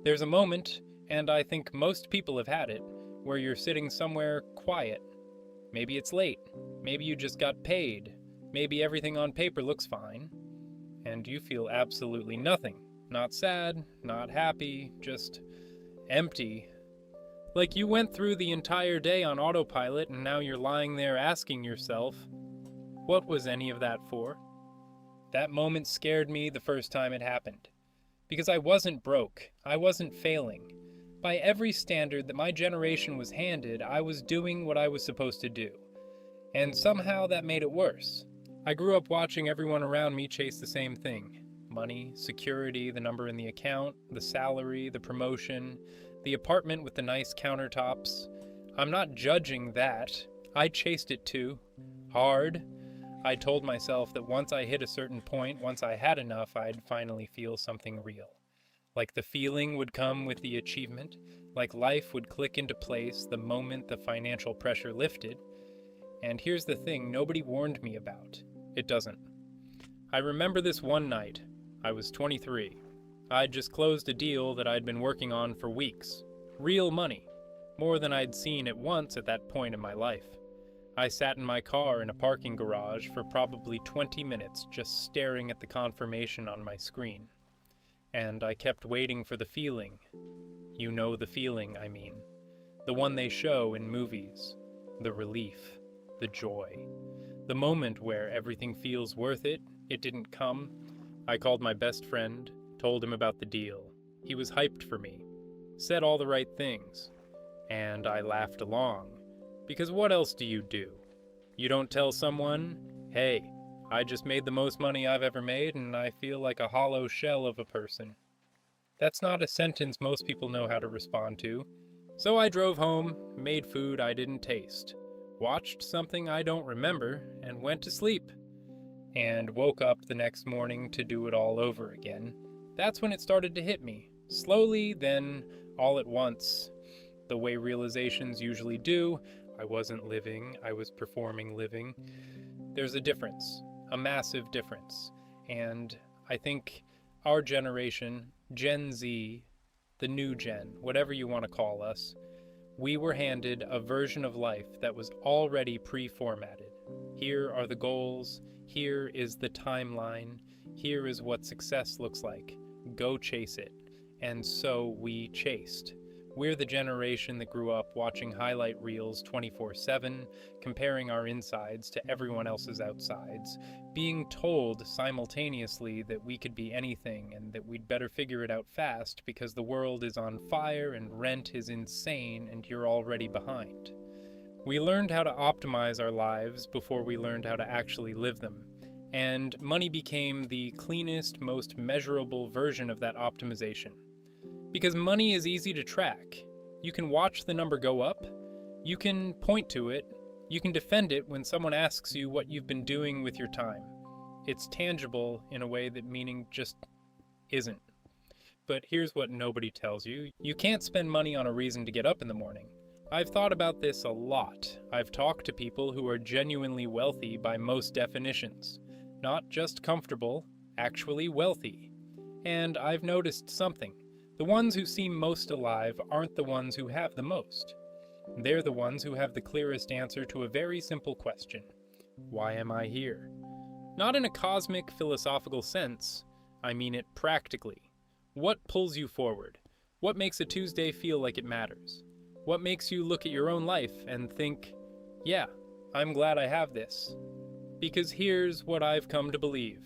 There's a moment, and I think most people have had it, where you're sitting somewhere quiet. Maybe it's late, maybe you just got paid, maybe everything on paper looks fine, and you feel absolutely nothing. Not sad, not happy, just empty. Like you went through the entire day on autopilot and now you're lying there asking yourself, what was any of that for? That moment scared me the first time it happened. Because I wasn't broke, I wasn't failing. By every standard that my generation was handed, I was doing what I was supposed to do. And somehow that made it worse. I grew up watching everyone around me chase the same thing. Money, security, the number in the account, the salary, the promotion, the apartment with the nice countertops. I'm not judging that. I chased it too. Hard. I told myself that once I hit a certain point, once I had enough, I'd finally feel something real. Like the feeling would come with the achievement, like life would click into place the moment the financial pressure lifted. And here's the thing nobody warned me about. It doesn't. I remember this one night. I was 23. I'd just closed a deal that I'd been working on for weeks. Real money. More than I'd seen at once at that point in my life. I sat in my car in a parking garage for probably 20 minutes just staring at the confirmation on my screen. And I kept waiting for the feeling. You know the feeling, I mean. The one they show in movies. The relief. The joy. The moment where everything feels worth it. It didn't come. I called my best friend, told him about the deal. He was hyped for me. Said all the right things. And I laughed along. Because what else do? You don't tell someone, hey, I just made the most money I've ever made and I feel like a hollow shell of a person. That's not a sentence most people know how to respond to. So I drove home, made food I didn't taste, watched something I don't remember, and went to sleep. And woke up the next morning to do it all over again. That's when it started to hit me. Slowly, then all at once. The way realizations usually do. I wasn't living, I was performing living. There's a difference, a massive difference. And I think our generation, Gen Z, the new gen, whatever you want to call us, we were handed a version of life that was already pre-formatted. Here are the goals, here is the timeline, here is what success looks like. Go chase it. And so we chased. We're the generation that grew up watching highlight reels 24/7, comparing our insides to everyone else's outsides, being told simultaneously that we could be anything and that we'd better figure it out fast because the world is on fire and rent is insane and you're already behind. We learned how to optimize our lives before we learned how to actually live them. And money became the cleanest, most measurable version of that optimization. Because money is easy to track. You can watch the number go up, you can point to it, you can defend it when someone asks you what you've been doing with your time. It's tangible in a way that meaning just isn't. But here's what nobody tells you. You can't spend money on a reason to get up in the morning. I've thought about this a lot. I've talked to people who are genuinely wealthy by most definitions. Not just comfortable, actually wealthy. And I've noticed something. The ones who seem most alive aren't the ones who have the most. They're the ones who have the clearest answer to a very simple question. Why am I here? Not in a cosmic, philosophical sense. I mean it practically. What pulls you forward? What makes a Tuesday feel like it matters? What makes you look at your own life and think, yeah, I'm glad I have this? Because here's what I've come to believe.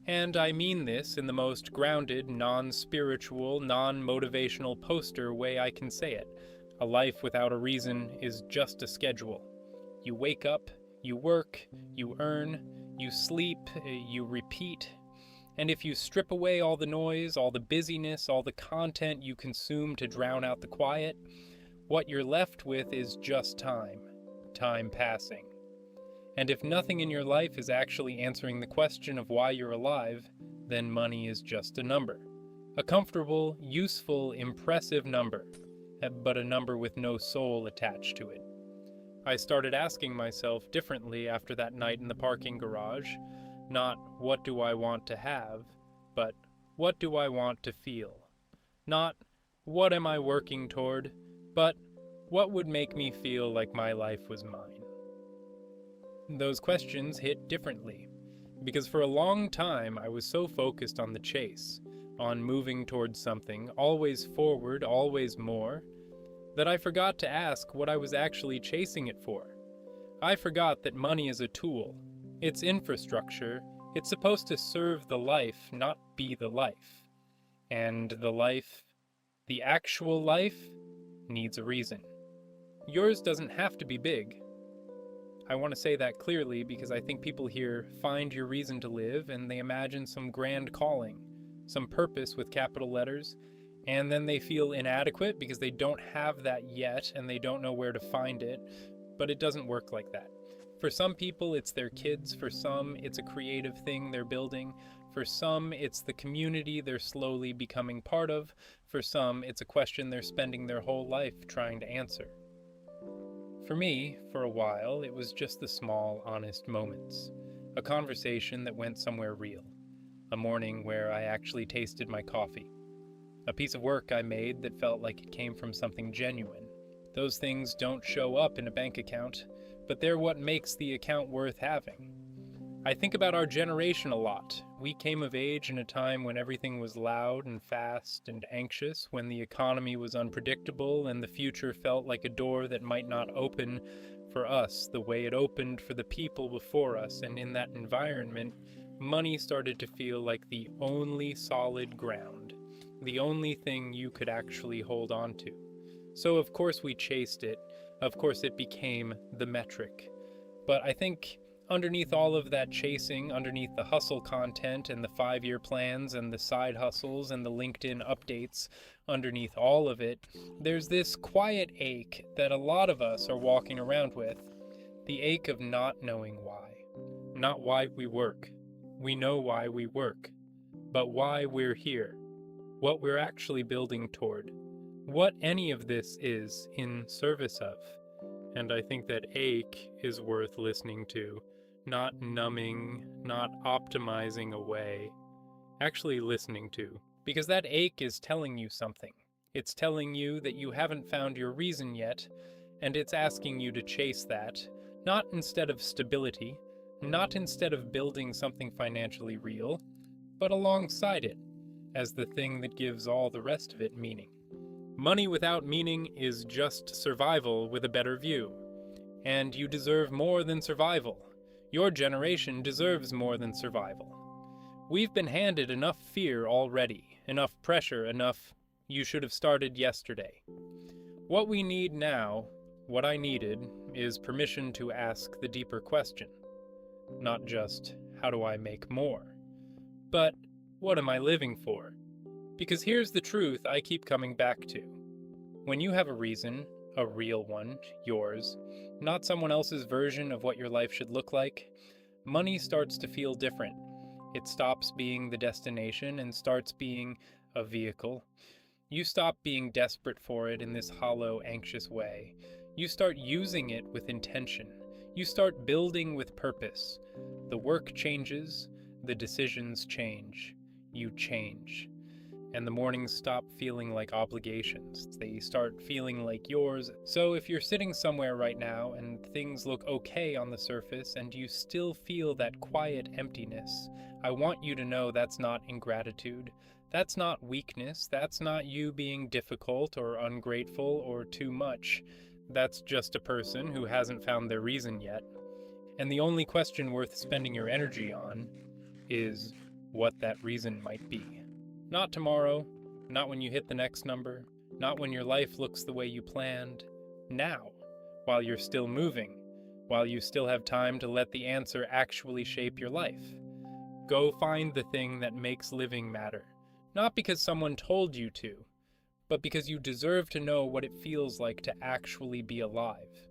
And I mean this in the most grounded, non-spiritual, non-motivational poster way I can say it. A life without a reason is just a schedule. You wake up, you work, you earn, you sleep, you repeat. And if you strip away all the noise, all the busyness, all the content you consume to drown out the quiet, what you're left with is just time. Time passing. And if nothing in your life is actually answering the question of why you're alive, then money is just a number. A comfortable, useful, impressive number, but a number with no soul attached to it. I started asking myself differently after that night in the parking garage. Not, what do I want to have, but what do I want to feel? Not, what am I working toward, but what would make me feel like my life was mine? Those questions hit differently, because for a long time I was so focused on the chase, on moving towards something, always forward, always more, that I forgot to ask what I was actually chasing it for. I forgot that money is a tool. It's infrastructure. It's supposed to serve the life, not be the life. And the life, the actual life, needs a reason. Yours doesn't have to be big. I want to say that clearly because I think people here find your reason to live and they imagine some grand calling, some purpose with capital letters, and then they feel inadequate because they don't have that yet and they don't know where to find it, but it doesn't work like that. For some people, it's their kids. For some, it's a creative thing they're building. For some, it's the community they're slowly becoming part of. For some, it's a question they're spending their whole life trying to answer. For me, for a while, it was just the small, honest moments. A conversation that went somewhere real. A morning where I actually tasted my coffee. A piece of work I made that felt like it came from something genuine. Those things don't show up in a bank account, but they're what makes the account worth having. I think about our generation a lot. We came of age in a time when everything was loud and fast and anxious, when the economy was unpredictable and the future felt like a door that might not open for us the way it opened for the people before us, and in that environment, money started to feel like the only solid ground, the only thing you could actually hold on to. So of course we chased it, of course it became the metric. But I think underneath all of that chasing, underneath the hustle content and the 5-year plans and the side hustles and the LinkedIn updates, underneath all of it, there's this quiet ache that a lot of us are walking around with. The ache of not knowing why. Not why we work. We know why we work. But why we're here. What we're actually building toward. What any of this is in service of. And I think that ache is worth listening to. Not numbing, not optimizing away, actually listening to. Because that ache is telling you something. It's telling you that you haven't found your reason yet, and it's asking you to chase that, not instead of stability, not instead of building something financially real, but alongside it, as the thing that gives all the rest of it meaning. Money without meaning is just survival with a better view. And you deserve more than survival. Your generation deserves more than survival. We've been handed enough fear already, enough pressure, enough you should have started yesterday. What we need now, what I needed, is permission to ask the deeper question. Not just, how do I make more? But, what am I living for? Because here's the truth I keep coming back to. When you have a reason, a real one, yours, not someone else's version of what your life should look like, money starts to feel different. It stops being the destination and starts being a vehicle. You stop being desperate for it in this hollow, anxious way. You start using it with intention. You start building with purpose. The work changes, the decisions change. You change. And the mornings stop feeling like obligations. They start feeling like yours. So if you're sitting somewhere right now and things look okay on the surface and you still feel that quiet emptiness, I want you to know that's not ingratitude. That's not weakness. That's not you being difficult or ungrateful or too much. That's just a person who hasn't found their reason yet. And the only question worth spending your energy on is what that reason might be. Not tomorrow, not when you hit the next number, not when your life looks the way you planned. Now, while you're still moving, while you still have time to let the answer actually shape your life. Go find the thing that makes living matter. Not because someone told you to, but because you deserve to know what it feels like to actually be alive.